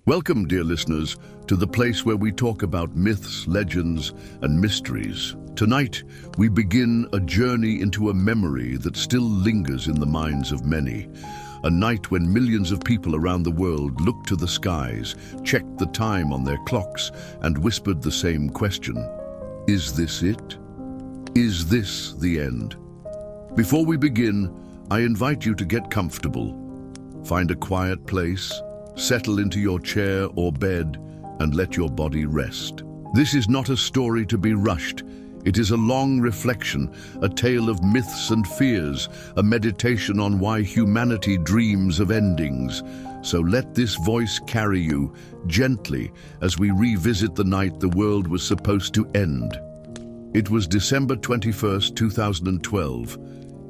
Welcome, dear listeners, to the place where we talk about myths, legends, and mysteries. Tonight, we begin a journey into a memory that still lingers in the minds of many. A night when millions of people around the world looked to the skies, checked the time on their clocks, and whispered the same question. Is this it? Is this the end? Before we begin, I invite you to get comfortable. Find a quiet place, settle into your chair or bed, and let your body rest. This is not a story to be rushed. It is a long reflection, a tale of myths and fears, a meditation on why humanity dreams of endings. So let this voice carry you gently as we revisit the night the world was supposed to end. It was December 21st, 2012.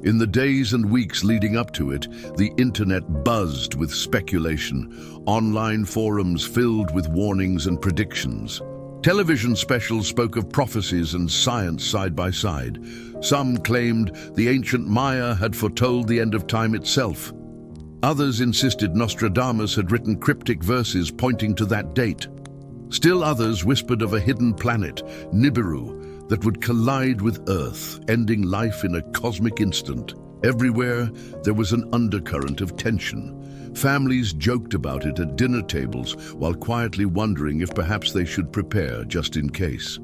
In the days and weeks leading up to it, the internet buzzed with speculation, online forums filled with warnings and predictions. Television specials spoke of prophecies and science side by side. Some claimed the ancient Maya had foretold the end of time itself. Others insisted Nostradamus had written cryptic verses pointing to that date. Still others whispered of a hidden planet, Nibiru, that would collide with Earth, ending life in a cosmic instant. Everywhere, there was an undercurrent of tension. Families joked about it at dinner tables while quietly wondering if perhaps they should prepare just in case.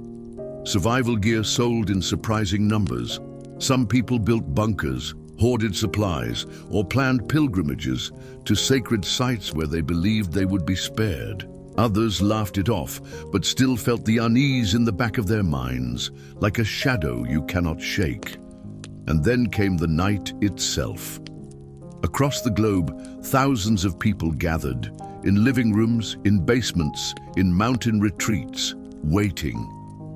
Survival gear sold in surprising numbers. Some people built bunkers, hoarded supplies, or planned pilgrimages to sacred sites where they believed they would be spared. Others laughed it off, but still felt the unease in the back of their minds, like a shadow you cannot shake. And then came the night itself. Across the globe, thousands of people gathered, in living rooms, in basements, in mountain retreats, waiting.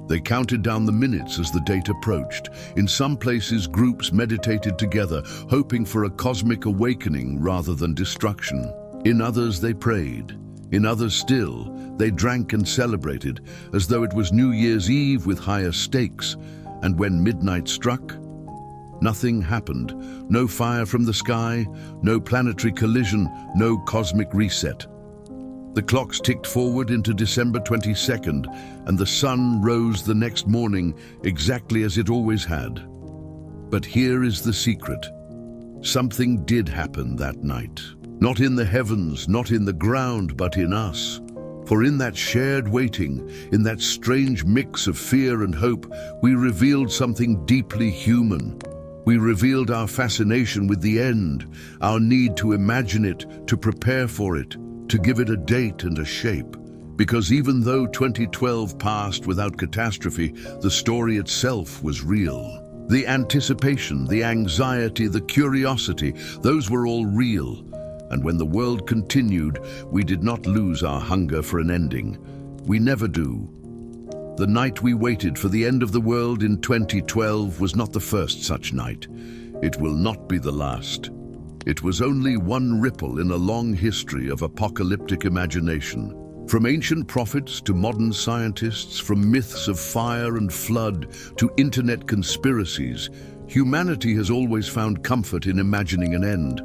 They counted down the minutes as the date approached. In some places, groups meditated together, hoping for a cosmic awakening rather than destruction. In others, they prayed. In others still, they drank and celebrated, as though it was New Year's Eve with higher stakes. And when midnight struck, nothing happened. No fire from the sky, no planetary collision, no cosmic reset. The clocks ticked forward into December 22nd, and the sun rose the next morning exactly as it always had. But here is the secret. Something did happen that night. Not in the heavens, not in the ground, but in us. For in that shared waiting, in that strange mix of fear and hope, we revealed something deeply human. We revealed our fascination with the end, our need to imagine it, to prepare for it, to give it a date and a shape. Because even though 2012 passed without catastrophe, the story itself was real. The anticipation, the anxiety, the curiosity, those were all real. And when the world continued, we did not lose our hunger for an ending. We never do. The night we waited for the end of the world in 2012 was not the first such night. It will not be the last. It was only one ripple in a long history of apocalyptic imagination. From ancient prophets to modern scientists, from myths of fire and flood to internet conspiracies, humanity has always found comfort in imagining an end.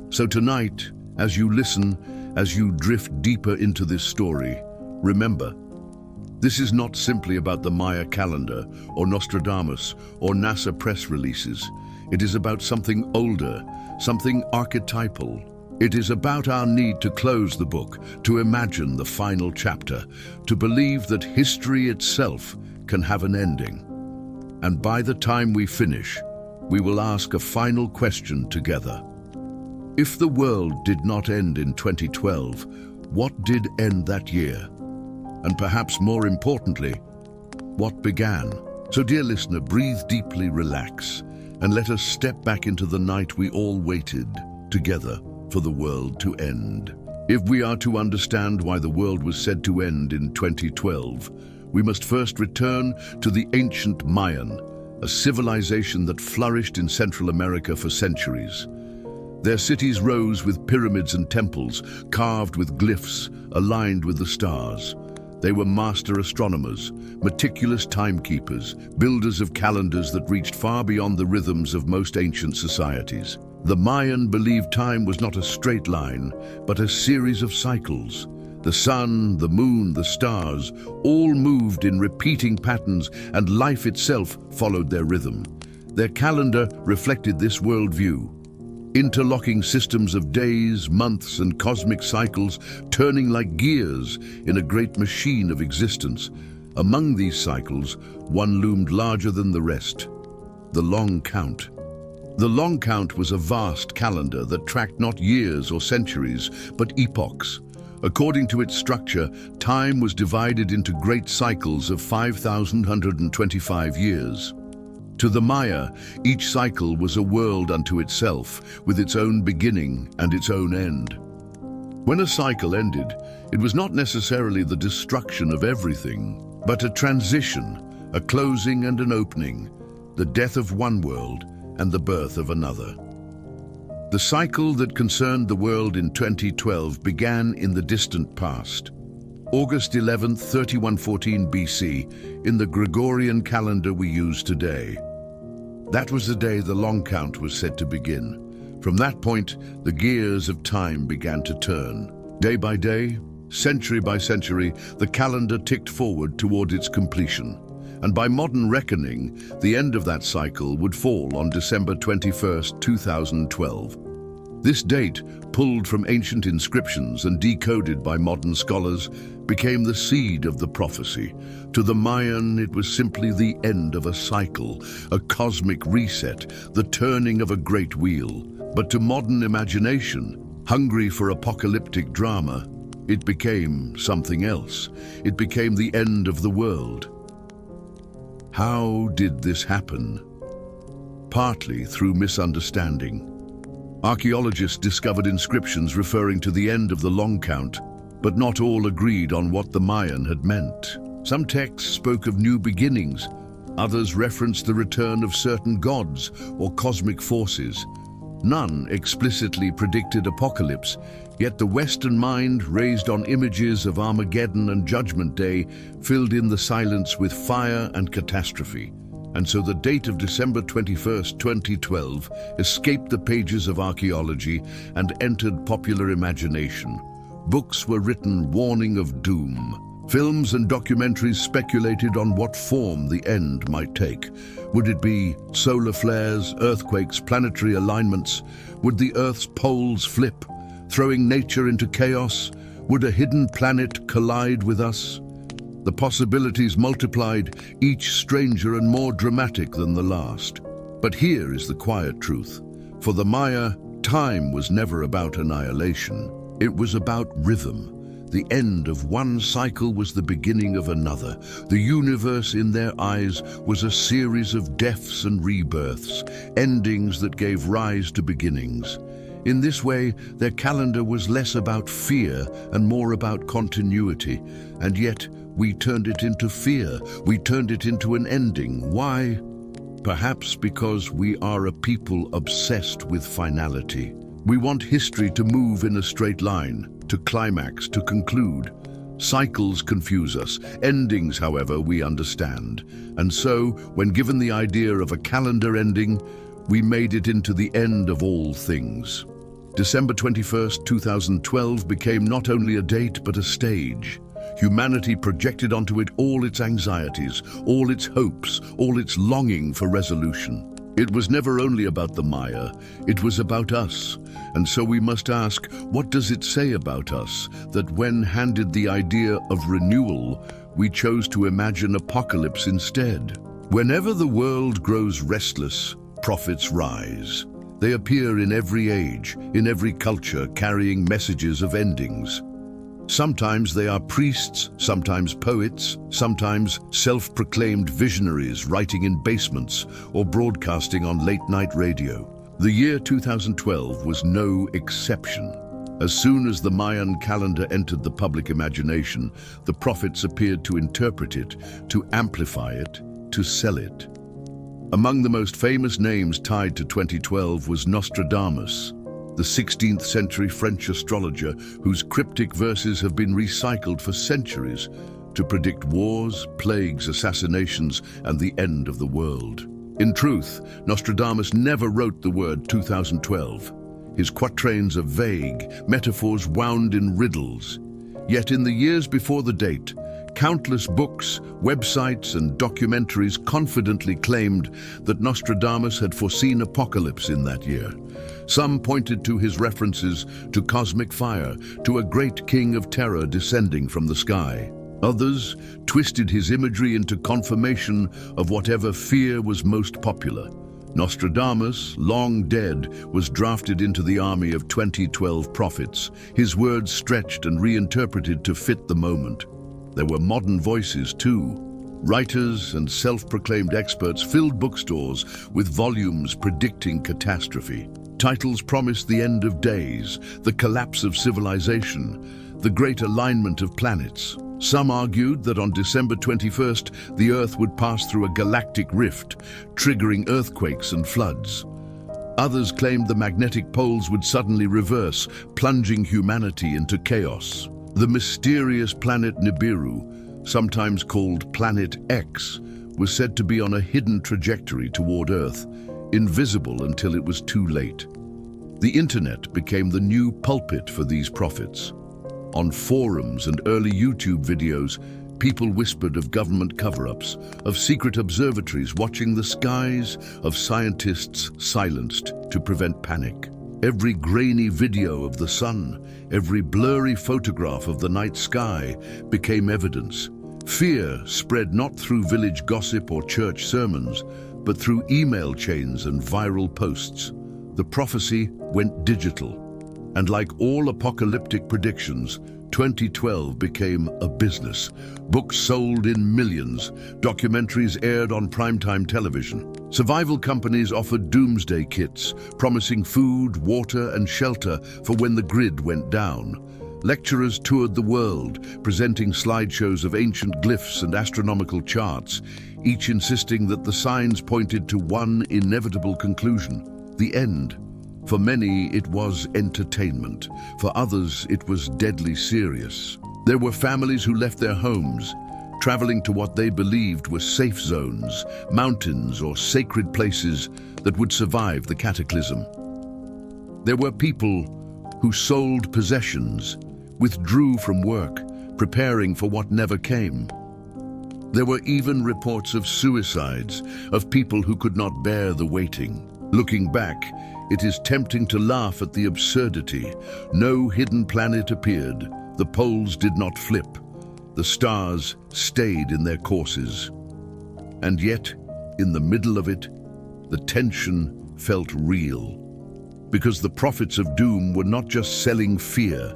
So tonight, as you listen, as you drift deeper into this story, remember, this is not simply about the Maya calendar, or Nostradamus, or NASA press releases. It is about something older, something archetypal. It is about our need to close the book, to imagine the final chapter, to believe that history itself can have an ending. And by the time we finish, we will ask a final question together. If the world did not end in 2012, what did end that year? And perhaps more importantly, what began? So dear listener, breathe deeply, relax, and let us step back into the night we all waited together for the world to end. If we are to understand why the world was said to end in 2012, we must first return to the ancient Mayan, a civilization that flourished in Central America for centuries. Their cities rose with pyramids and temples, carved with glyphs, aligned with the stars. They were master astronomers, meticulous timekeepers, builders of calendars that reached far beyond the rhythms of most ancient societies. The Mayan believed time was not a straight line, but a series of cycles. The sun, the moon, the stars, all moved in repeating patterns, and life itself followed their rhythm. Their calendar reflected this worldview. Interlocking systems of days, months, and cosmic cycles turning like gears in a great machine of existence. Among these cycles, one loomed larger than the rest: the long count. The long count was a vast calendar that tracked not years or centuries, but epochs. According to its structure, time was divided into great cycles of 5,125 years. To the Maya, each cycle was a world unto itself, with its own beginning and its own end. When a cycle ended, it was not necessarily the destruction of everything, but a transition, a closing and an opening, the death of one world and the birth of another. The cycle that concerned the world in 2012 began in the distant past. August 11, 3114 BC, in the Gregorian calendar we use today. That was the day the long count was said to begin. From that point, the gears of time began to turn. Day by day, century by century, the calendar ticked forward toward its completion. And by modern reckoning, the end of that cycle would fall on December 21, 2012. This date, pulled from ancient inscriptions and decoded by modern scholars, became the seed of the prophecy. To the Mayan, it was simply the end of a cycle, a cosmic reset, the turning of a great wheel. But to modern imagination, hungry for apocalyptic drama, it became something else. It became the end of the world. How did this happen? Partly through misunderstanding. Archaeologists discovered inscriptions referring to the end of the long count, but not all agreed on what the Mayan had meant. Some texts spoke of new beginnings, others referenced the return of certain gods or cosmic forces. None explicitly predicted apocalypse, yet the Western mind, raised on images of Armageddon and Judgment Day, filled in the silence with fire and catastrophe. And so the date of December 21, 2012 escaped the pages of archaeology and entered popular imagination. Books were written warning of doom. Films and documentaries speculated on what form the end might take. Would it be solar flares, earthquakes, planetary alignments? Would the Earth's poles flip, throwing nature into chaos? Would a hidden planet collide with us? The possibilities multiplied, each stranger and more dramatic than the last. But here is the quiet truth. For the Maya, time was never about annihilation. It was about rhythm. The end of one cycle was the beginning of another. The universe, in their eyes, was a series of deaths and rebirths, endings that gave rise to beginnings. In this way, their calendar was less about fear and more about continuity. And yet, we turned it into fear. We turned it into an ending. Why? Perhaps because we are a people obsessed with finality. We want history to move in a straight line, to climax, to conclude. Cycles confuse us. Endings, however, we understand. And so, when given the idea of a calendar ending, we made it into the end of all things. December 21, 2012 became not only a date but a stage. Humanity projected onto it all its anxieties, all its hopes, all its longing for resolution. It was never only about the Maya, it was about us. And so we must ask, what does it say about us that when handed the idea of renewal, we chose to imagine apocalypse instead? Whenever the world grows restless, prophets rise. They appear in every age, in every culture, carrying messages of endings. Sometimes they are priests, sometimes poets, sometimes self-proclaimed visionaries writing in basements or broadcasting on late-night radio. The year 2012 was no exception. As soon as the Mayan calendar entered the public imagination, the prophets appeared to interpret it, to amplify it, to sell it. Among the most famous names tied to 2012 was Nostradamus, the 16th century French astrologer whose cryptic verses have been recycled for centuries to predict wars, plagues, assassinations, and the end of the world. In truth, Nostradamus never wrote the word 2012. His quatrains are vague, metaphors wound in riddles. Yet in the years before the date, countless books, websites, and documentaries confidently claimed that Nostradamus had foreseen apocalypse in that year. Some pointed to his references to cosmic fire, to a great king of terror descending from the sky. Others twisted his imagery into confirmation of whatever fear was most popular. Nostradamus, long dead, was drafted into the army of 2012 prophets, his words stretched and reinterpreted to fit the moment. There were modern voices too. Writers and self-proclaimed experts filled bookstores with volumes predicting catastrophe. Titles promised the end of days, the collapse of civilization, the great alignment of planets. Some argued that on December 21st, the Earth would pass through a galactic rift, triggering earthquakes and floods. Others claimed the magnetic poles would suddenly reverse, plunging humanity into chaos. The mysterious planet Nibiru, sometimes called Planet X, was said to be on a hidden trajectory toward Earth, invisible until it was too late. The internet became the new pulpit for these prophets. On forums and early YouTube videos, people whispered of government cover-ups, of secret observatories watching the skies, of scientists silenced to prevent panic. Every grainy video of the sun, every blurry photograph of the night sky became evidence. Fear spread not through village gossip or church sermons, but through email chains and viral posts. The prophecy went digital. And like all apocalyptic predictions, 2012 became a business. Books sold in millions, documentaries aired on primetime television. Survival companies offered doomsday kits, promising food, water, and shelter for when the grid went down. Lecturers toured the world, presenting slideshows of ancient glyphs and astronomical charts, each insisting that the signs pointed to one inevitable conclusion: the end. For many, it was entertainment. For others, it was deadly serious. There were families who left their homes, traveling to what they believed were safe zones, mountains or sacred places that would survive the cataclysm. There were people who sold possessions, withdrew from work, preparing for what never came. There were even reports of suicides, of people who could not bear the waiting. Looking back, it is tempting to laugh at the absurdity. No hidden planet appeared. The poles did not flip. The stars stayed in their courses. And yet, in the middle of it, the tension felt real. Because the prophets of doom were not just selling fear,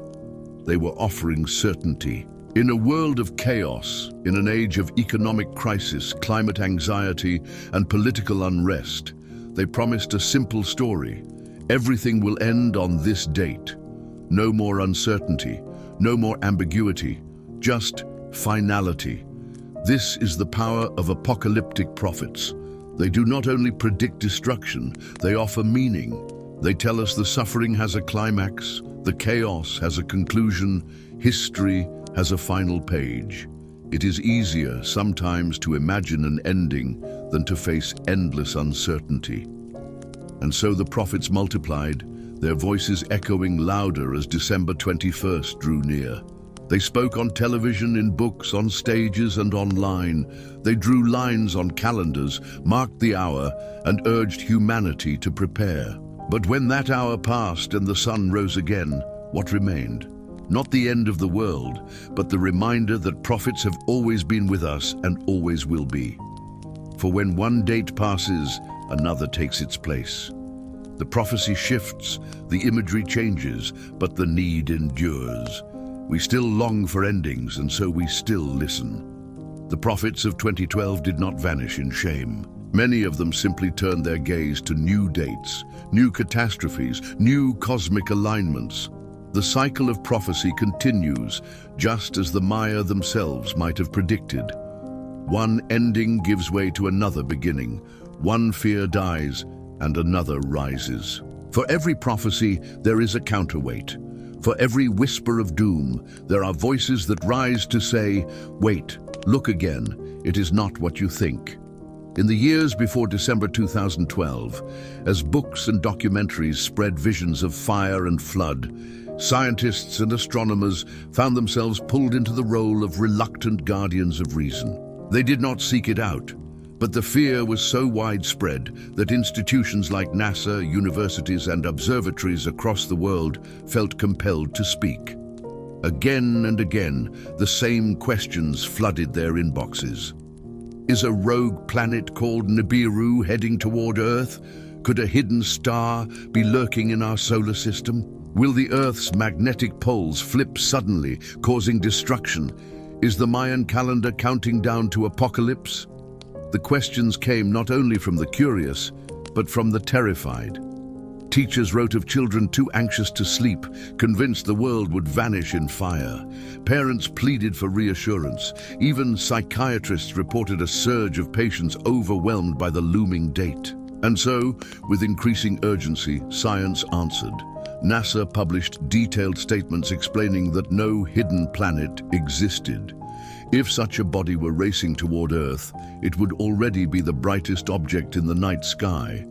they were offering certainty. In a world of chaos, in an age of economic crisis, climate anxiety, and political unrest, they promised a simple story. Everything will end on this date. No more uncertainty, no more ambiguity, just finality. This is the power of apocalyptic prophets. They do not only predict destruction, they offer meaning. They tell us the suffering has a climax, the chaos has a conclusion, history has a final page. It is easier sometimes to imagine an ending than to face endless uncertainty. And so the prophets multiplied, their voices echoing louder as December 21st drew near. They spoke on television, in books, on stages, and online. They drew lines on calendars, marked the hour, and urged humanity to prepare. But when that hour passed and the sun rose again, what remained? Not the end of the world, but the reminder that prophets have always been with us and always will be. For when one date passes, another takes its place. The prophecy shifts, the imagery changes, but the need endures. We still long for endings, and so we still listen. The prophets of 2012 did not vanish in shame. Many of them simply turned their gaze to new dates, new catastrophes, new cosmic alignments. The cycle of prophecy continues, just as the Maya themselves might have predicted. One ending gives way to another beginning. One fear dies, and another rises. For every prophecy, there is a counterweight. For every whisper of doom, there are voices that rise to say, "Wait, look again, it is not what you think." In the years before December 2012, as books and documentaries spread visions of fire and flood, scientists and astronomers found themselves pulled into the role of reluctant guardians of reason. They did not seek it out, but the fear was so widespread that institutions like NASA, universities, and observatories across the world felt compelled to speak. Again and again, the same questions flooded their inboxes. Is a rogue planet called Nibiru heading toward Earth? Could a hidden star be lurking in our solar system? Will the Earth's magnetic poles flip suddenly, causing destruction? Is the Mayan calendar counting down to apocalypse? The questions came not only from the curious, but from the terrified. Teachers wrote of children too anxious to sleep, convinced the world would vanish in fire. Parents pleaded for reassurance. Even psychiatrists reported a surge of patients overwhelmed by the looming date. And so, with increasing urgency, science answered. NASA published detailed statements explaining that no hidden planet existed. If such a body were racing toward Earth, it would already be the brightest object in the night sky.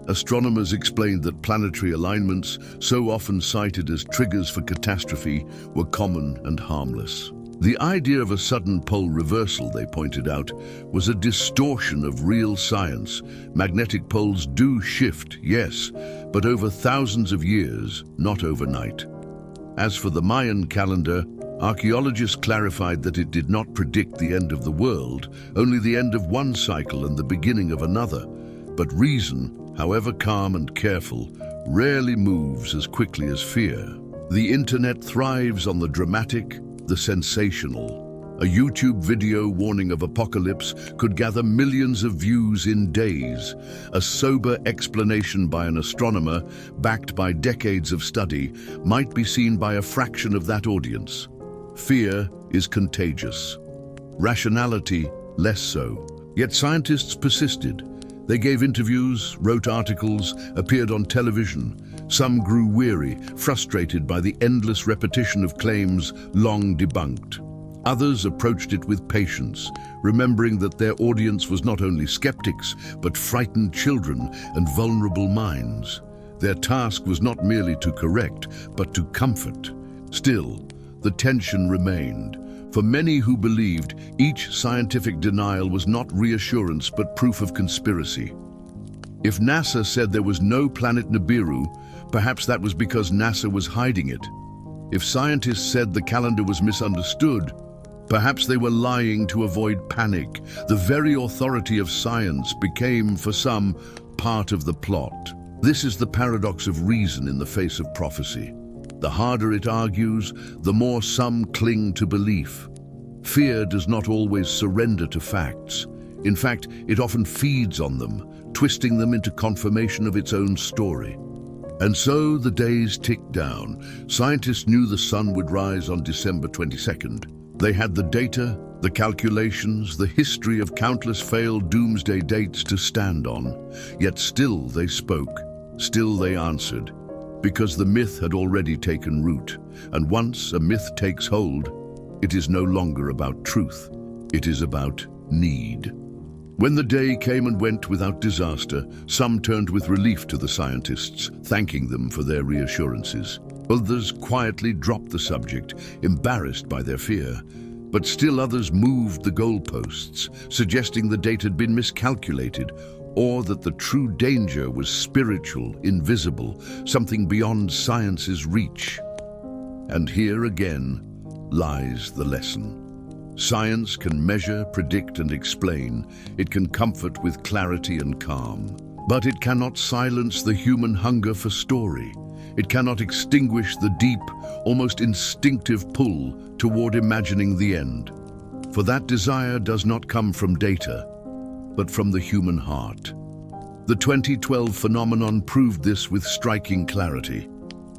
Astronomers explained that planetary alignments, so often cited as triggers for catastrophe, were common and harmless. The idea of a sudden pole reversal, they pointed out, was a distortion of real science. Magnetic poles do shift, yes, but over thousands of years, not overnight. As for the Mayan calendar, archaeologists clarified that it did not predict the end of the world, only the end of one cycle and the beginning of another. But reason, however calm and careful, rarely moves as quickly as fear. The internet thrives on the dramatic, the sensational. A YouTube video warning of apocalypse could gather millions of views in days. A sober explanation by an astronomer, backed by decades of study, might be seen by a fraction of that audience. Fear is contagious. Rationality, less so. Yet scientists persisted. They gave interviews, wrote articles, appeared on television. Some grew weary, frustrated by the endless repetition of claims long debunked. Others approached it with patience, remembering that their audience was not only skeptics, but frightened children and vulnerable minds. Their task was not merely to correct, but to comfort. Still, the tension remained. For many who believed, each scientific denial was not reassurance but proof of conspiracy. If NASA said there was no planet Nibiru, perhaps that was because NASA was hiding it. If scientists said the calendar was misunderstood, perhaps they were lying to avoid panic. The very authority of science became, for some, part of the plot. This is the paradox of reason in the face of prophecy. The harder it argues, the more some cling to belief. Fear does not always surrender to facts. In fact, it often feeds on them, twisting them into confirmation of its own story. And so the days ticked down. Scientists knew the sun would rise on December 22nd. They had the data, the calculations, the history of countless failed doomsday dates to stand on. Yet still they spoke, still they answered. Because the myth had already taken root, and once a myth takes hold, it is no longer about truth, it is about need. When the day came and went without disaster, some turned with relief to the scientists, thanking them for their reassurances. Others quietly dropped the subject, embarrassed by their fear. But still others moved the goalposts, suggesting the date had been miscalculated, or that the true danger was spiritual, invisible, something beyond science's reach. And here again lies the lesson. Science can measure, predict, and explain. It can comfort with clarity and calm. But it cannot silence the human hunger for story. It cannot extinguish the deep, almost instinctive pull toward imagining the end. For that desire does not come from data, but from the human heart. The 2012 phenomenon proved this with striking clarity.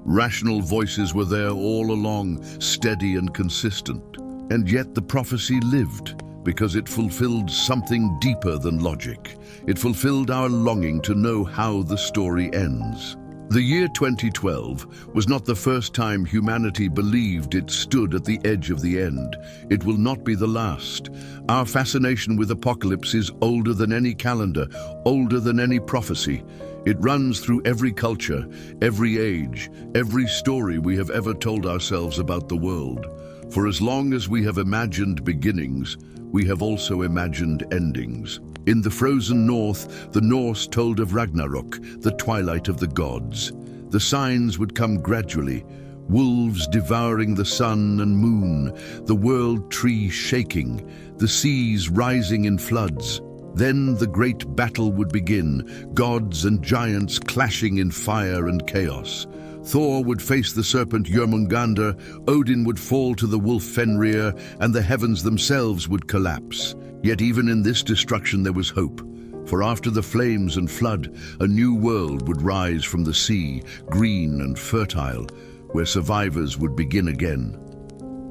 Rational voices were there all along, steady and consistent. And yet the prophecy lived, because it fulfilled something deeper than logic. It fulfilled our longing to know how the story ends. The year 2012 was not the first time humanity believed it stood at the edge of the end. It will not be the last. Our fascination with apocalypse is older than any calendar, older than any prophecy. It runs through every culture, every age, every story we have ever told ourselves about the world. For as long as we have imagined beginnings, we have also imagined endings. In the frozen north, the Norse told of Ragnarök, the twilight of the gods. The signs would come gradually, wolves devouring the sun and moon, the world tree shaking, the seas rising in floods. Then the great battle would begin, gods and giants clashing in fire and chaos. Thor would face the serpent Jörmungandr, Odin would fall to the wolf Fenrir, and the heavens themselves would collapse. Yet even in this destruction there was hope, for after the flames and flood, a new world would rise from the sea, green and fertile, where survivors would begin again.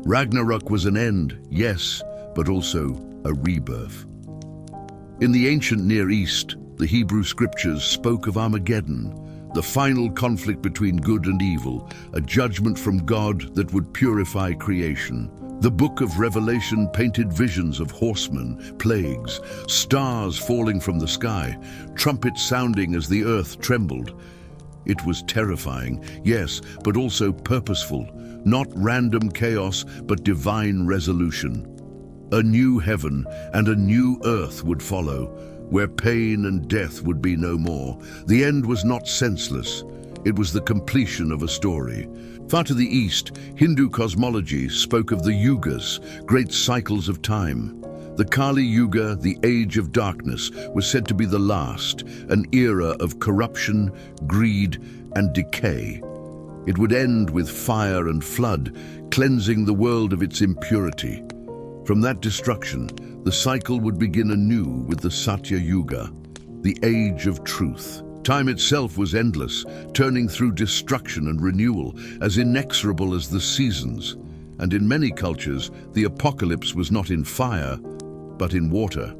Ragnarök was an end, yes, but also a rebirth. In the ancient Near East, the Hebrew scriptures spoke of Armageddon, the final conflict between good and evil, a judgment from God that would purify creation. The book of Revelation painted visions of horsemen, plagues, stars falling from the sky, trumpets sounding as the earth trembled. It was terrifying, yes, but also purposeful, not random chaos, but divine resolution. A new heaven and a new earth would follow, where pain and death would be no more. The end was not senseless. It was the completion of a story. Far to the east, Hindu cosmology spoke of the yugas, great cycles of time. The Kali Yuga, the age of darkness, was said to be the last, an era of corruption, greed, and decay. It would end with fire and flood, cleansing the world of its impurity. From that destruction, the cycle would begin anew with the Satya Yuga, the age of truth. Time itself was endless, turning through destruction and renewal, as inexorable as the seasons. And in many cultures, the apocalypse was not in fire, but in water.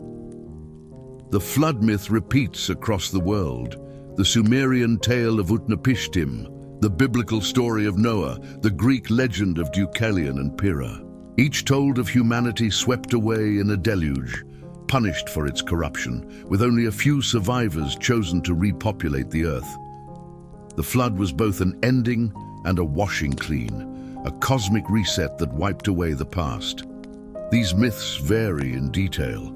The flood myth repeats across the world. The Sumerian tale of Utnapishtim, the biblical story of Noah, the Greek legend of Deucalion and Pyrrha. Each told of humanity swept away in a deluge, punished for its corruption, with only a few survivors chosen to repopulate the earth. The flood was both an ending and a washing clean, a cosmic reset that wiped away the past. These myths vary in detail.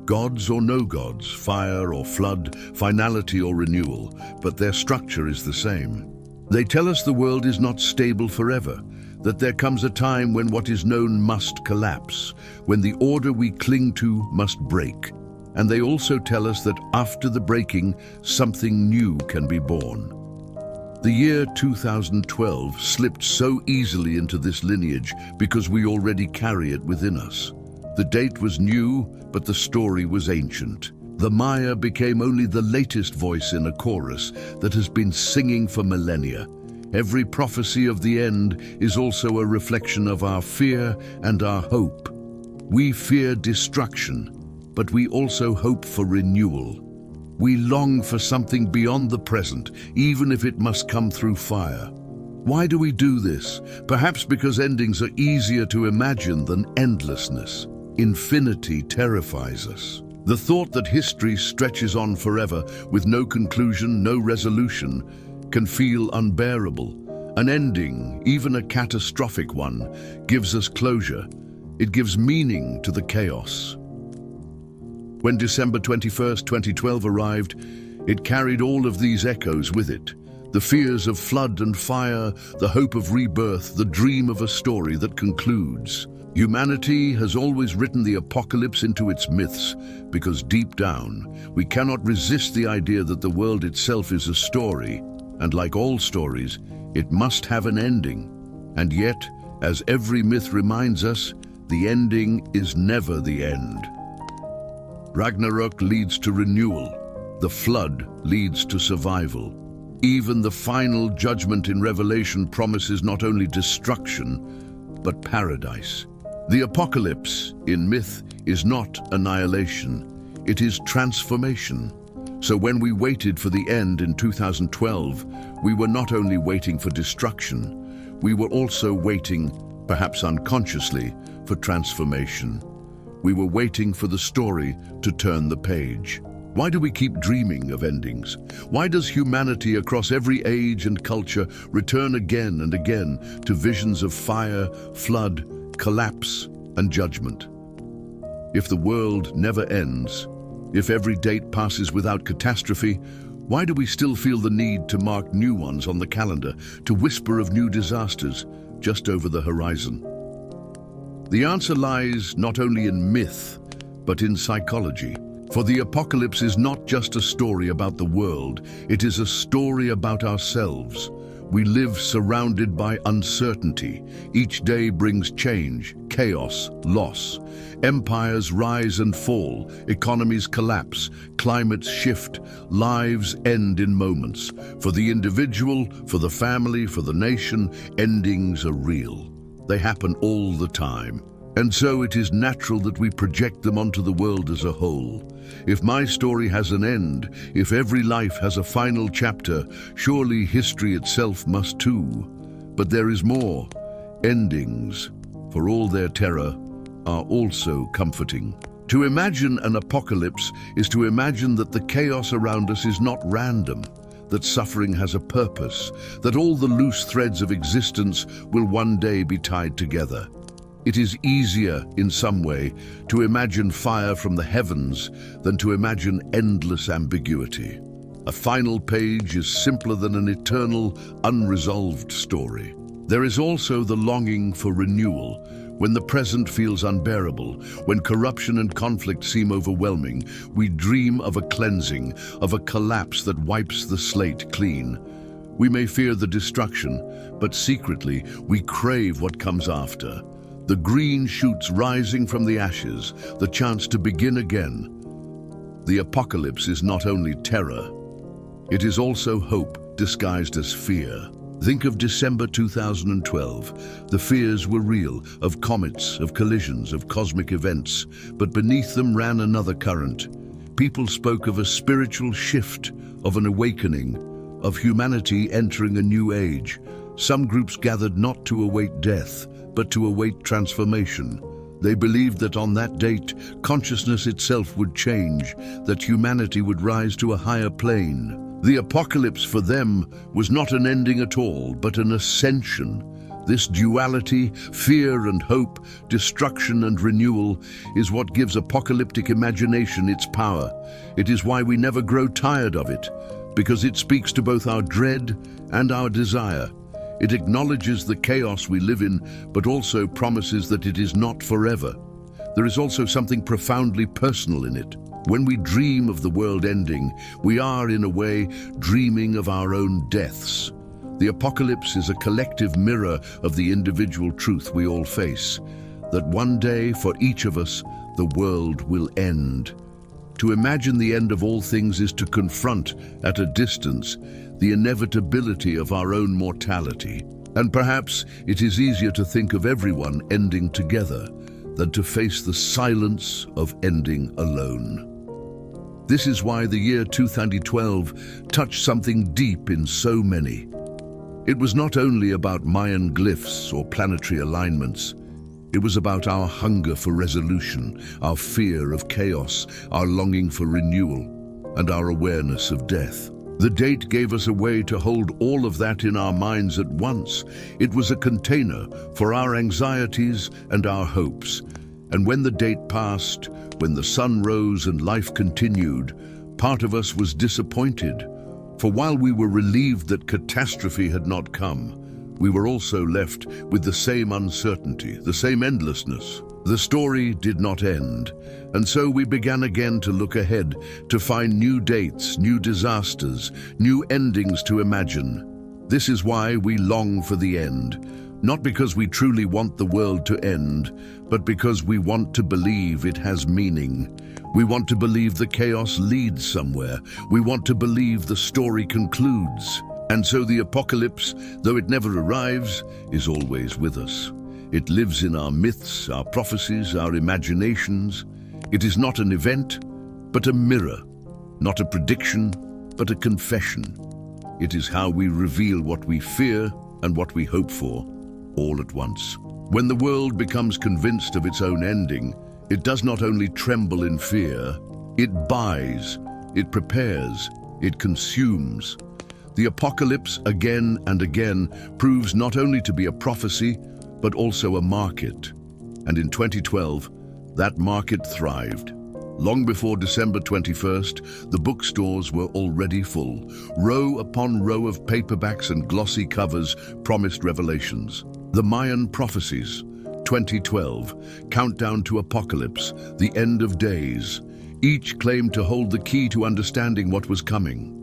Gods or no gods, fire or flood, finality or renewal, but their structure is the same. They tell us the world is not stable forever, that there comes a time when what is known must collapse, when the order we cling to must break. And they also tell us that after the breaking, something new can be born. The year 2012 slipped so easily into this lineage because we already carry it within us. The date was new, but the story was ancient. The Maya became only the latest voice in a chorus that has been singing for millennia. Every prophecy of the end is also a reflection of our fear and our hope. We fear destruction, but we also hope for renewal. We long for something beyond the present, even if it must come through fire. Why do we do this? Perhaps because endings are easier to imagine than endlessness. Infinity terrifies us. The thought that history stretches on forever with no conclusion, no resolution, can feel unbearable. An ending, even a catastrophic one, gives us closure. It gives meaning to the chaos. When December 21st, 2012 arrived, it carried all of these echoes with it. The fears of flood and fire, the hope of rebirth, the dream of a story that concludes. Humanity has always written the apocalypse into its myths because deep down, we cannot resist the idea that the world itself is a story. And like all stories, it must have an ending. And yet, as every myth reminds us, the ending is never the end. Ragnarök leads to renewal. The flood leads to survival. Even the final judgment in Revelation promises not only destruction, but paradise. The apocalypse in myth is not annihilation. It is transformation. So when we waited for the end in 2012, we were not only waiting for destruction, we were also waiting, perhaps unconsciously, for transformation. We were waiting for the story to turn the page. Why do we keep dreaming of endings? Why does humanity across every age and culture return again and again to visions of fire, flood, collapse, and judgment? If the world never ends, if every date passes without catastrophe, why do we still feel the need to mark new ones on the calendar, to whisper of new disasters just over the horizon? The answer lies not only in myth, but in psychology. For the apocalypse is not just a story about the world, it is a story about ourselves. We live surrounded by uncertainty. Each day brings change, chaos, loss. Empires rise and fall, economies collapse, climates shift, lives end in moments. For the individual, for the family, for the nation, endings are real. They happen all the time. And so it is natural that we project them onto the world as a whole. If my story has an end, if every life has a final chapter, surely history itself must too. But there is more. Endings, for all their terror, are also comforting. To imagine an apocalypse is to imagine that the chaos around us is not random, that suffering has a purpose, that all the loose threads of existence will one day be tied together. It is easier, in some way, to imagine fire from the heavens than to imagine endless ambiguity. A final page is simpler than an eternal, unresolved story. There is also the longing for renewal. When the present feels unbearable, when corruption and conflict seem overwhelming, we dream of a cleansing, of a collapse that wipes the slate clean. We may fear the destruction, but secretly we crave what comes after. The green shoots rising from the ashes, the chance to begin again. The apocalypse is not only terror, it is also hope disguised as fear. Think of December 2012. The fears were real, of comets, of collisions, of cosmic events, but beneath them ran another current. People spoke of a spiritual shift, of an awakening, of humanity entering a new age. Some groups gathered not to await death, but to await transformation. They believed that on that date, consciousness itself would change, that humanity would rise to a higher plane. The apocalypse for them was not an ending at all, but an ascension. This duality, fear and hope, destruction and renewal, is what gives apocalyptic imagination its power. It is why we never grow tired of it, because it speaks to both our dread and our desire. It acknowledges the chaos we live in, but also promises that it is not forever. There is also something profoundly personal in it. When we dream of the world ending, we are, in a way, dreaming of our own deaths. The apocalypse is a collective mirror of the individual truth we all face, that one day, for each of us, the world will end. To imagine the end of all things is to confront, at a distance, the inevitability of our own mortality. And perhaps it is easier to think of everyone ending together than to face the silence of ending alone. This is why the year 2012 touched something deep in so many. It was not only about Mayan glyphs or planetary alignments. It was about our hunger for resolution, our fear of chaos, our longing for renewal, and our awareness of death. The date gave us a way to hold all of that in our minds at once. It was a container for our anxieties and our hopes. And when the date passed, when the sun rose and life continued, part of us was disappointed. For while we were relieved that catastrophe had not come, we were also left with the same uncertainty, the same endlessness. The story did not end, and so we began again to look ahead, to find new dates, new disasters, new endings to imagine. This is why we long for the end, not because we truly want the world to end, but because we want to believe it has meaning. We want to believe the chaos leads somewhere. We want to believe the story concludes. And so the apocalypse, though it never arrives, is always with us. It lives in our myths, our prophecies, our imaginations. It is not an event, but a mirror. not a prediction, but a confession. It is how we reveal what we fear and what we hope for, all at once. When the world becomes convinced of its own ending, it does not only tremble in fear, it buys, it prepares, it consumes. The apocalypse again and again proves not only to be a prophecy, but also a market. And in 2012, that market thrived. Long before December 21st, the bookstores were already full. Row upon row of paperbacks and glossy covers promised revelations. The Mayan prophecies, 2012, Countdown to Apocalypse, The End of Days. Each claimed to hold the key to understanding what was coming.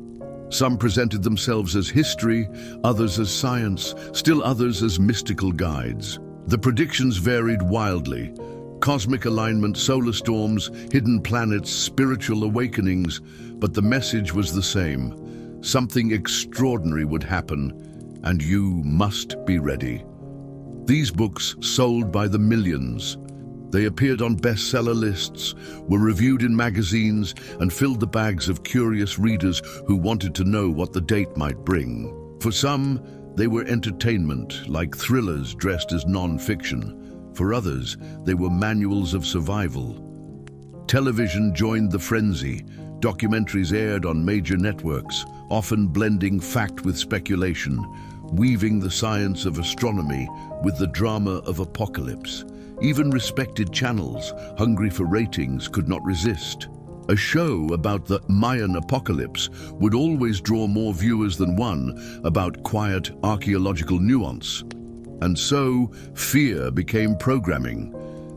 Some presented themselves as history, others as science, still others as mystical guides. The predictions varied wildly. Cosmic alignment, solar storms, hidden planets, spiritual awakenings, but the message was the same. Something extraordinary would happen, and you must be ready. These books sold by the millions. They appeared on bestseller lists, were reviewed in magazines, and filled the bags of curious readers who wanted to know what the date might bring. For some, they were entertainment, like thrillers dressed as non-fiction. For others, they were manuals of survival. Television joined the frenzy. Documentaries aired on major networks, often blending fact with speculation, weaving the science of astronomy with the drama of apocalypse. Even respected channels, hungry for ratings, could not resist. A show about the Mayan apocalypse would always draw more viewers than one about quiet archaeological nuance. And so, fear became programming.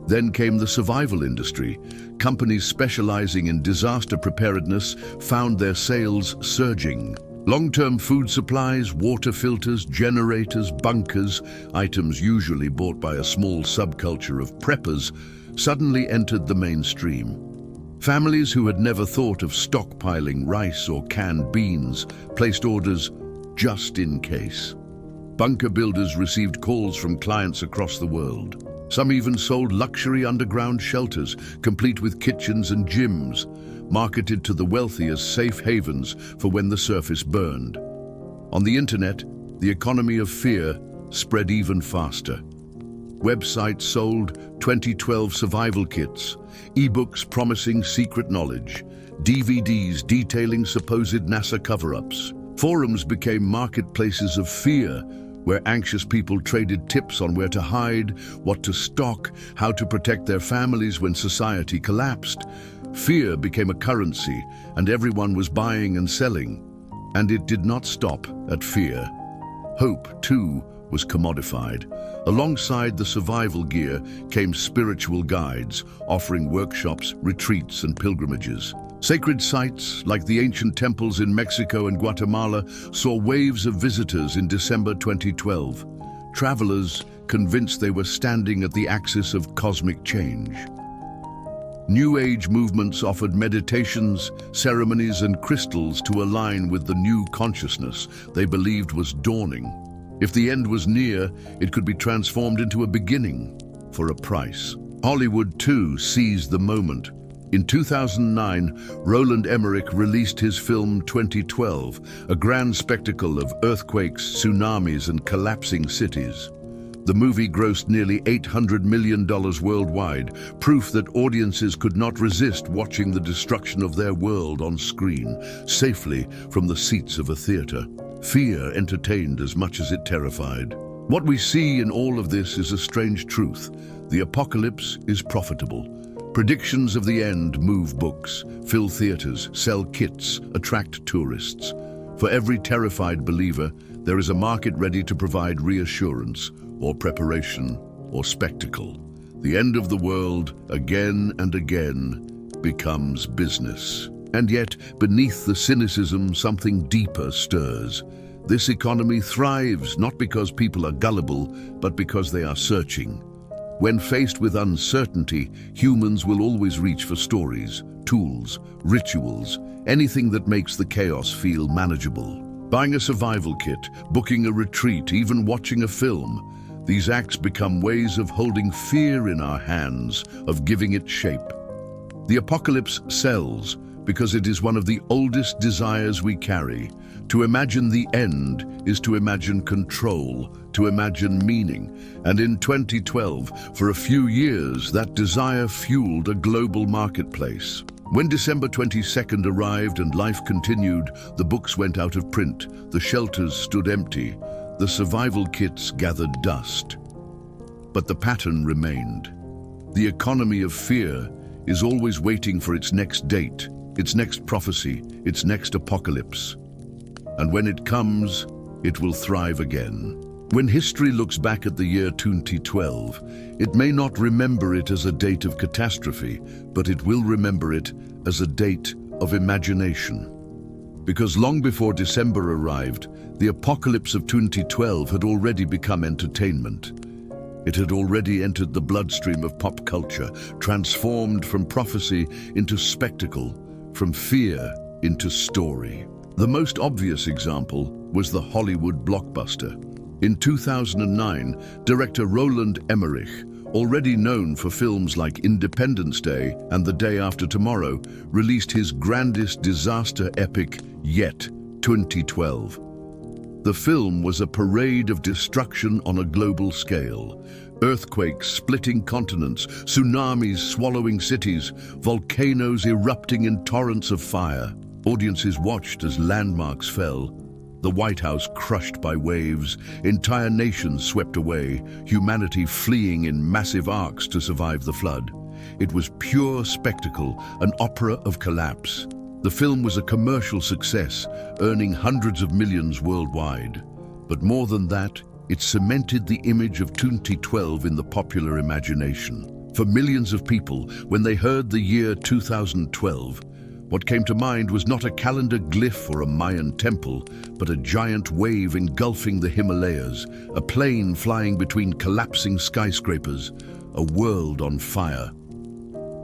Then came the survival industry. Companies specializing in disaster preparedness found their sales surging. Long-term food supplies, water filters, generators, bunkers, items usually bought by a small subculture of preppers, suddenly entered the mainstream. Families who had never thought of stockpiling rice or canned beans placed orders just in case. Bunker builders received calls from clients across the world. Some even sold luxury underground shelters, complete with kitchens and gyms, marketed to the wealthy as safe havens for when the surface burned. On the internet, the economy of fear spread even faster. Websites sold 2012 survival kits, ebooks promising secret knowledge, DVDs detailing supposed NASA cover-ups. Forums became marketplaces of fear, where anxious people traded tips on where to hide, what to stock, how to protect their families when society collapsed. Fear became a currency, and everyone was buying and selling. And it did not stop at fear. Hope, too, was commodified. Alongside the survival gear came spiritual guides, offering workshops, retreats, and pilgrimages. Sacred sites, like the ancient temples in Mexico and Guatemala, saw waves of visitors in December 2012. Travelers convinced they were standing at the axis of cosmic change. New Age movements offered meditations, ceremonies, and crystals to align with the new consciousness they believed was dawning. If the end was near, it could be transformed into a beginning for a price. Hollywood, too, seized the moment. In 2009, Roland Emmerich released his film 2012, a grand spectacle of earthquakes, tsunamis, and collapsing cities. The movie grossed nearly $800 million worldwide, proof that audiences could not resist watching the destruction of their world on screen, safely from the seats of a theater. Fear entertained as much as it terrified. What we see in all of this is a strange truth. The apocalypse is profitable. Predictions of the end move books, fill theaters, sell kits, attract tourists. For every terrified believer, there is a market ready to provide reassurance, or preparation, or spectacle. The end of the world, again and again, becomes business. And yet, beneath the cynicism, something deeper stirs. This economy thrives not because people are gullible, but because they are searching. When faced with uncertainty, humans will always reach for stories, tools, rituals, anything that makes the chaos feel manageable. Buying a survival kit, booking a retreat, even watching a film, these acts become ways of holding fear in our hands, of giving it shape. The apocalypse sells because it is one of the oldest desires we carry. To imagine the end is to imagine control, to imagine meaning. And in 2012, for a few years, that desire fueled a global marketplace. When December 22nd arrived and life continued, the books went out of print, the shelters stood empty, the survival kits gathered dust. But the pattern remained. The economy of fear is always waiting for its next date, its next prophecy, its next apocalypse. And when it comes, it will thrive again. When history looks back at the year 2012, it may not remember it as a date of catastrophe, but it will remember it as a date of imagination. Because long before December arrived, the apocalypse of 2012 had already become entertainment. It had already entered the bloodstream of pop culture, transformed from prophecy into spectacle, from fear into story. The most obvious example was the Hollywood blockbuster. In 2009, director Roland Emmerich, already known for films like Independence Day and The Day After Tomorrow, released his grandest disaster epic yet, 2012. The film was a parade of destruction on a global scale. Earthquakes splitting continents, tsunamis swallowing cities, volcanoes erupting in torrents of fire. Audiences watched as landmarks fell, the White House crushed by waves, entire nations swept away, humanity fleeing in massive arcs to survive the flood. It was pure spectacle, an opera of collapse. The film was a commercial success, earning hundreds of millions worldwide. But more than that, it cemented the image of 2012 in the popular imagination. For millions of people, when they heard the year 2012, what came to mind was not a calendar glyph or a Mayan temple, but a giant wave engulfing the Himalayas, a plane flying between collapsing skyscrapers, a world on fire.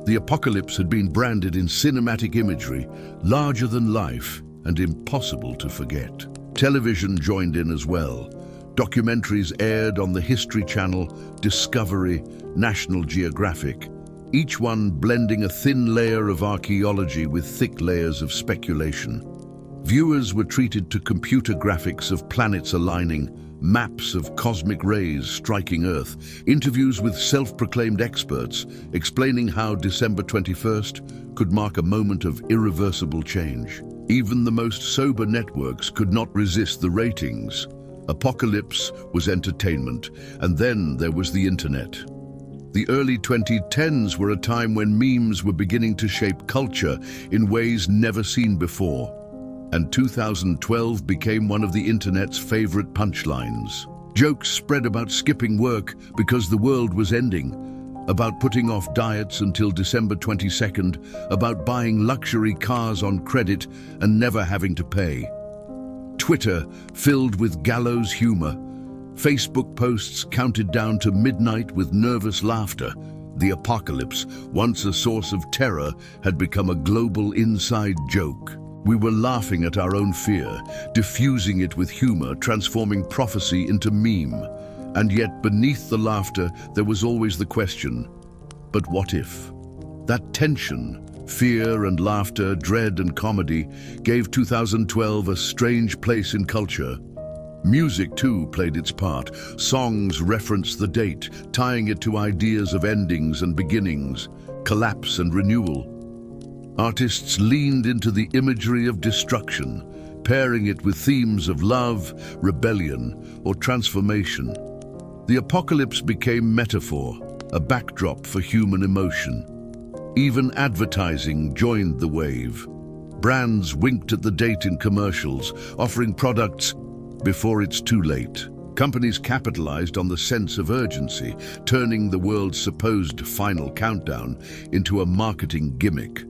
The apocalypse had been branded in cinematic imagery, larger than life and impossible to forget. Television joined in as well. Documentaries aired on the History Channel, Discovery, National Geographic, each one blending a thin layer of archaeology with thick layers of speculation. Viewers were treated to computer graphics of planets aligning, maps of cosmic rays striking Earth, interviews with self-proclaimed experts explaining how December 21st could mark a moment of irreversible change. Even the most sober networks could not resist the ratings. Apocalypse was entertainment, and then there was the internet. The early 2010s were a time when memes were beginning to shape culture in ways never seen before. And 2012 became one of the internet's favorite punchlines. Jokes spread about skipping work because the world was ending, about putting off diets until December 22nd, about buying luxury cars on credit and never having to pay. Twitter filled with gallows humor. Facebook posts counted down to midnight with nervous laughter. The apocalypse, once a source of terror, had become a global inside joke. We were laughing at our own fear, diffusing it with humor, transforming prophecy into meme. And yet beneath the laughter, there was always the question, but what if? That tension, fear and laughter, dread and comedy, gave 2012 a strange place in culture. Music, too, played its part. Songs referenced the date, tying it to ideas of endings and beginnings, collapse and renewal. Artists leaned into the imagery of destruction, pairing it with themes of love, rebellion, or transformation. The apocalypse became metaphor, a backdrop for human emotion. Even advertising joined the wave. Brands winked at the date in commercials, offering products before it's too late. Companies capitalized on the sense of urgency, turning the world's supposed final countdown into a marketing gimmick.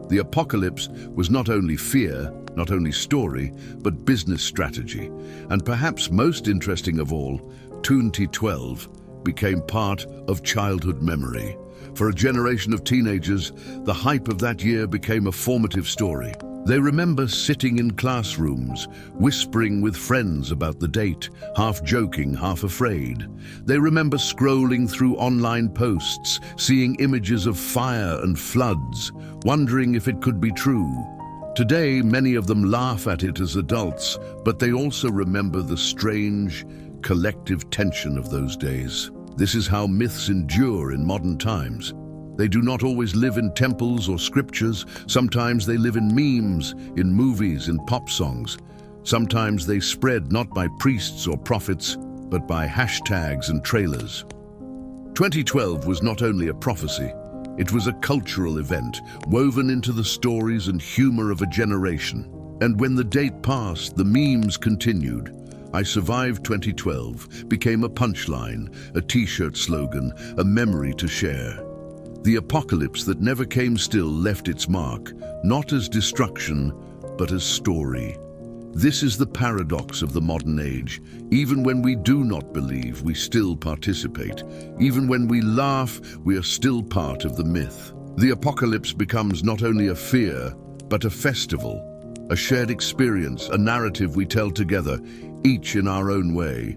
The apocalypse was not only fear, not only story, but business strategy. And perhaps most interesting of all, 2012 became part of childhood memory. For a generation of teenagers, the hype of that year became a formative story. They remember sitting in classrooms, whispering with friends about the date, half joking, half afraid. They remember scrolling through online posts, seeing images of fire and floods, wondering if it could be true. Today, many of them laugh at it as adults, but they also remember the strange, collective tension of those days. This is how myths endure in modern times. They do not always live in temples or scriptures. Sometimes they live in memes, in movies, in pop songs. Sometimes they spread not by priests or prophets, but by hashtags and trailers. 2012 was not only a prophecy, it was a cultural event woven into the stories and humor of a generation. And when the date passed, the memes continued. I survived 2012 became a punchline, a t-shirt slogan, a memory to share. The apocalypse that never came still left its mark, not as destruction, but as story. This is the paradox of the modern age. Even when we do not believe, we still participate. Even when we laugh, we are still part of the myth. The apocalypse becomes not only a fear, but a festival, a shared experience, a narrative we tell together, each in our own way.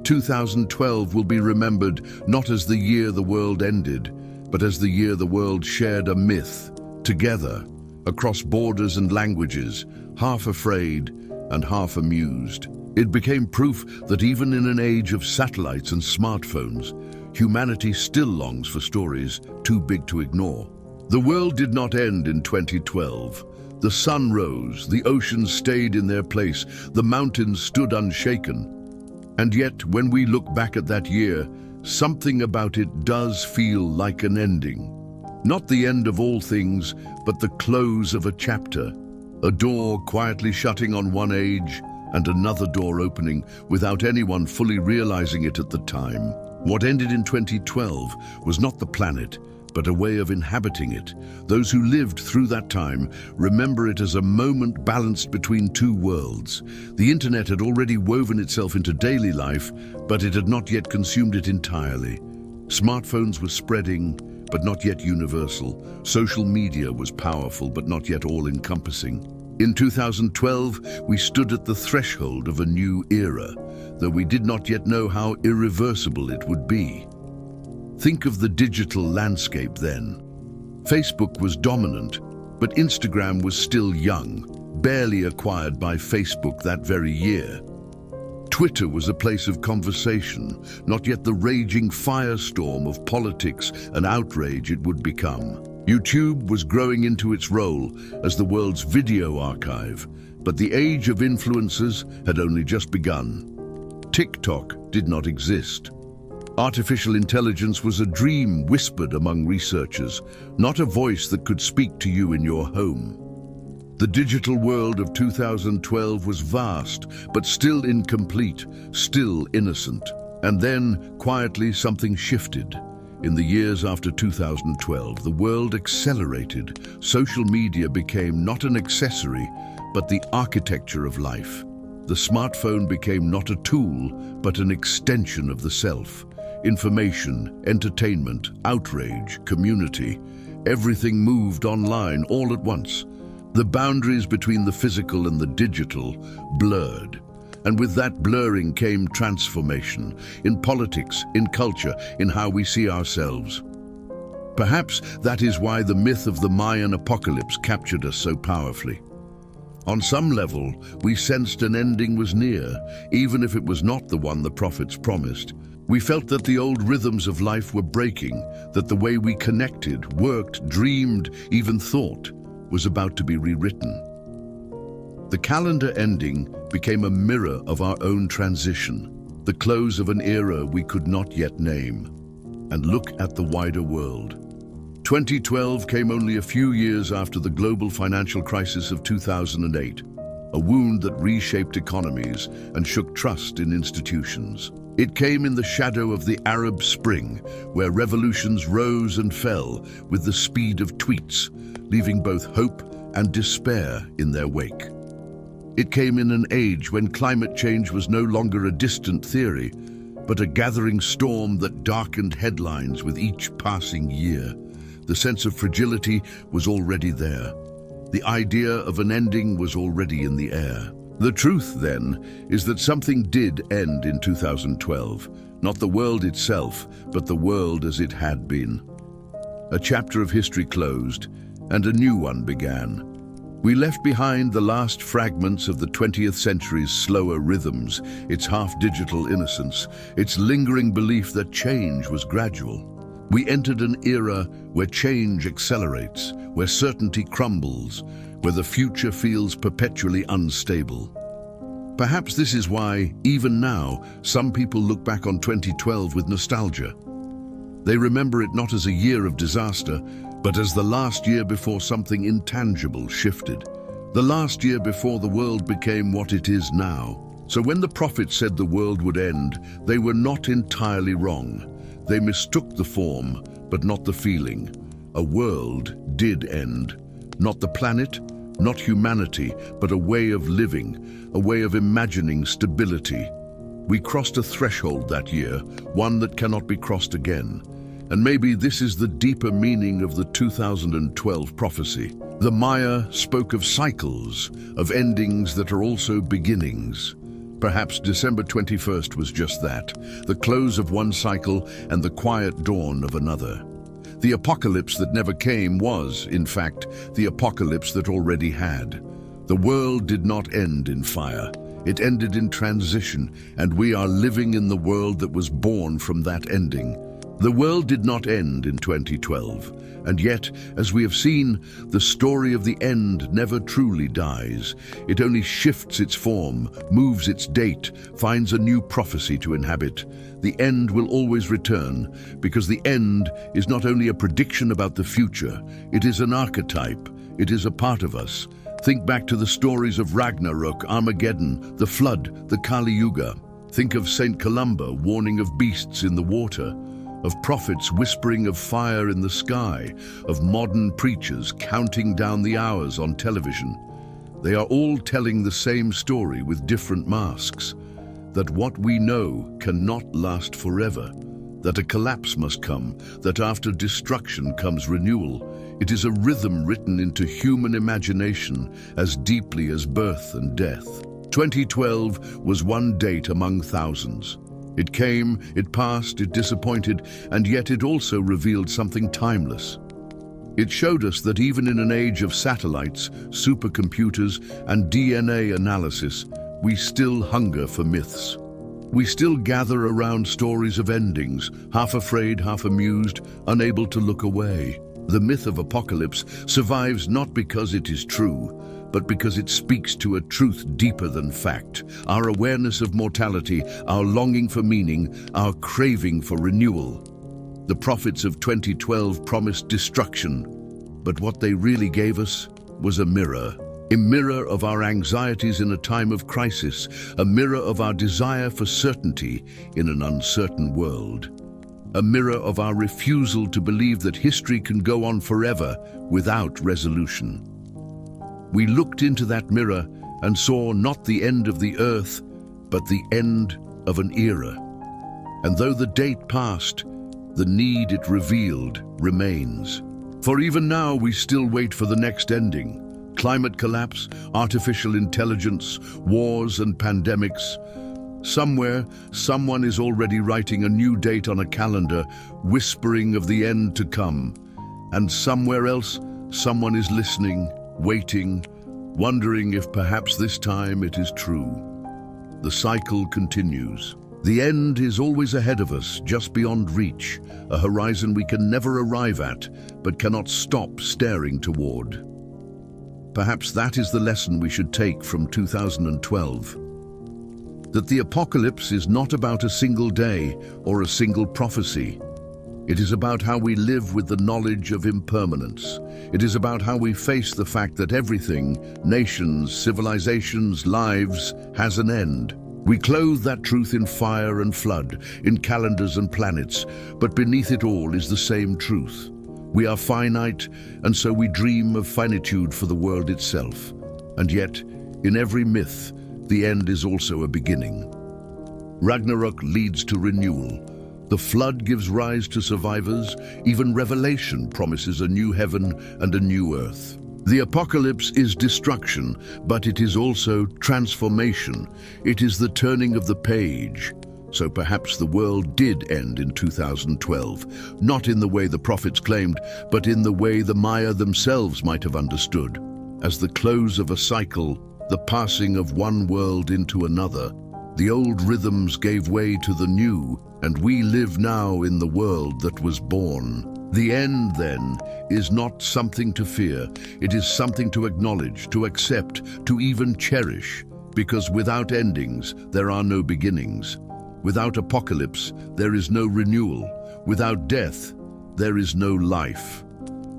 2012 will be remembered not as the year the world ended, but as the year the world shared a myth, together, across borders and languages, half afraid and half amused. It became proof that even in an age of satellites and smartphones, humanity still longs for stories too big to ignore. The world did not end in 2012. The sun rose, the oceans stayed in their place, the mountains stood unshaken. And yet, when we look back at that year, something about it does feel like an ending. Not the end of all things, but the close of a chapter. A door quietly shutting on one age and another door opening without anyone fully realizing it at the time. What ended in 2012 was not the planet, but a way of inhabiting it. Those who lived through that time remember it as a moment balanced between two worlds. The internet had already woven itself into daily life, but it had not yet consumed it entirely. Smartphones were spreading, but not yet universal. Social media was powerful, but not yet all-encompassing. In 2012, we stood at the threshold of a new era, though we did not yet know how irreversible it would be. Think of the digital landscape then. Facebook was dominant, but Instagram was still young, barely acquired by Facebook that very year. Twitter was a place of conversation, not yet the raging firestorm of politics and outrage it would become. YouTube was growing into its role as the world's video archive, but the age of influencers had only just begun. TikTok did not exist. Artificial intelligence was a dream whispered among researchers, not a voice that could speak to you in your home. The digital world of 2012 was vast, but still incomplete, still innocent. And then, quietly, something shifted. In the years after 2012, the world accelerated. Social media became not an accessory, but the architecture of life. The smartphone became not a tool, but an extension of the self. Information, entertainment, outrage, community, everything moved online all at once. The boundaries between the physical and the digital blurred. And with that blurring came transformation, in politics, in culture, in how we see ourselves. Perhaps that is why the myth of the Mayan apocalypse captured us so powerfully. On some level, we sensed an ending was near, even if it was not the one the prophets promised. We felt that the old rhythms of life were breaking, that the way we connected, worked, dreamed, even thought, was about to be rewritten. The calendar ending became a mirror of our own transition, the close of an era we could not yet name. And look at the wider world. 2012 came only a few years after the global financial crisis of 2008, a wound that reshaped economies and shook trust in institutions. It came in the shadow of the Arab Spring, where revolutions rose and fell with the speed of tweets, leaving both hope and despair in their wake. It came in an age when climate change was no longer a distant theory, but a gathering storm that darkened headlines with each passing year. The sense of fragility was already there. The idea of an ending was already in the air. The truth, then, is that something did end in 2012. Not the world itself, but the world as it had been. A chapter of history closed, and a new one began. We left behind the last fragments of the 20th century's slower rhythms, its half-digital innocence, its lingering belief that change was gradual. We entered an era where change accelerates, where certainty crumbles, where the future feels perpetually unstable. Perhaps this is why, even now, some people look back on 2012 with nostalgia. They remember it not as a year of disaster, but as the last year before something intangible shifted. The last year before the world became what it is now. So when the prophets said the world would end, they were not entirely wrong. They mistook the form, but not the feeling. A world did end. Not the planet, not humanity, but a way of living, a way of imagining stability. We crossed a threshold that year, one that cannot be crossed again. And maybe this is the deeper meaning of the 2012 prophecy. The Maya spoke of cycles, of endings that are also beginnings. Perhaps December 21st was just that, the close of one cycle and the quiet dawn of another. The apocalypse that never came was, in fact, the apocalypse that already had. The world did not end in fire. It ended in transition, and we are living in the world that was born from that ending. The world did not end in 2012, and yet, as we have seen, the story of the end never truly dies. It only shifts its form, moves its date, finds a new prophecy to inhabit. The end will always return, because the end is not only a prediction about the future, it is an archetype, it is a part of us. Think back to the stories of Ragnarök, Armageddon, the flood, the Kali Yuga. Think of Saint Columba warning of beasts in the water, of prophets whispering of fire in the sky, of modern preachers counting down the hours on television. They are all telling the same story with different masks, that what we know cannot last forever, that a collapse must come, that after destruction comes renewal. It is a rhythm written into human imagination as deeply as birth and death. 2012 was one date among thousands. It came, it passed, it disappointed, and yet it also revealed something timeless. It showed us that even in an age of satellites, supercomputers, and DNA analysis, we still hunger for myths. We still gather around stories of endings, half afraid, half amused, unable to look away. The myth of apocalypse survives not because it is true, but because it speaks to a truth deeper than fact. Our awareness of mortality, our longing for meaning, our craving for renewal. The prophets of 2012 promised destruction, but what they really gave us was a mirror of our anxieties in a time of crisis, a mirror of our desire for certainty in an uncertain world, a mirror of our refusal to believe that history can go on forever without resolution. We looked into that mirror and saw not the end of the earth, but the end of an era. And though the date passed, the need it revealed remains. For even now, we still wait for the next ending. Climate collapse, artificial intelligence, wars and pandemics. Somewhere, someone is already writing a new date on a calendar, whispering of the end to come. And somewhere else, someone is listening, waiting, wondering if perhaps this time it is true. The cycle continues. The end is always ahead of us, just beyond reach, a horizon we can never arrive at, but cannot stop staring toward. Perhaps that is the lesson we should take from 2012. That the apocalypse is not about a single day or a single prophecy. It is about how we live with the knowledge of impermanence. It is about how we face the fact that everything, nations, civilizations, lives, has an end. We clothe that truth in fire and flood, in calendars and planets, but beneath it all is the same truth. We are finite, and so we dream of finitude for the world itself. And yet, in every myth, the end is also a beginning. Ragnarök leads to renewal. The flood gives rise to survivors. Even Revelation promises a new heaven and a new earth. The apocalypse is destruction, but it is also transformation. It is the turning of the page. So perhaps the world did end in 2012, not in the way the prophets claimed, but in the way the Maya themselves might have understood, as the close of a cycle, the passing of one world into another. The old rhythms gave way to the new, and we live now in the world that was born. The end, then, is not something to fear. It is something to acknowledge, to accept, to even cherish, because without endings, there are no beginnings. Without apocalypse, there is no renewal. Without death, there is no life.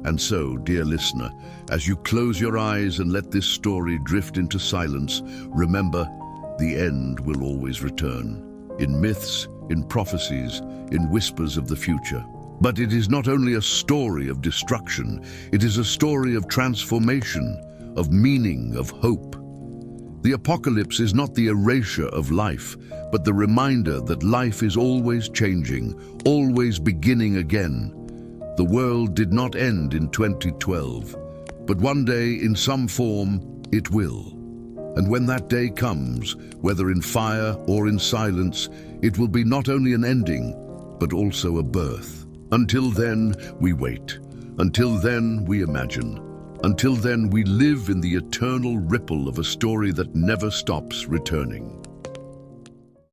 And so, dear listener, as you close your eyes and let this story drift into silence, remember, the end will always return. In myths, in prophecies, in whispers of the future. But it is not only a story of destruction, it is a story of transformation, of meaning, of hope. The apocalypse is not the erasure of life, but the reminder that life is always changing, always beginning again. The world did not end in 2012, but one day, in some form, it will. And when that day comes, whether in fire or in silence, it will be not only an ending, but also a birth. Until then, we wait. Until then, we imagine. Until then, we live in the eternal ripple of a story that never stops returning.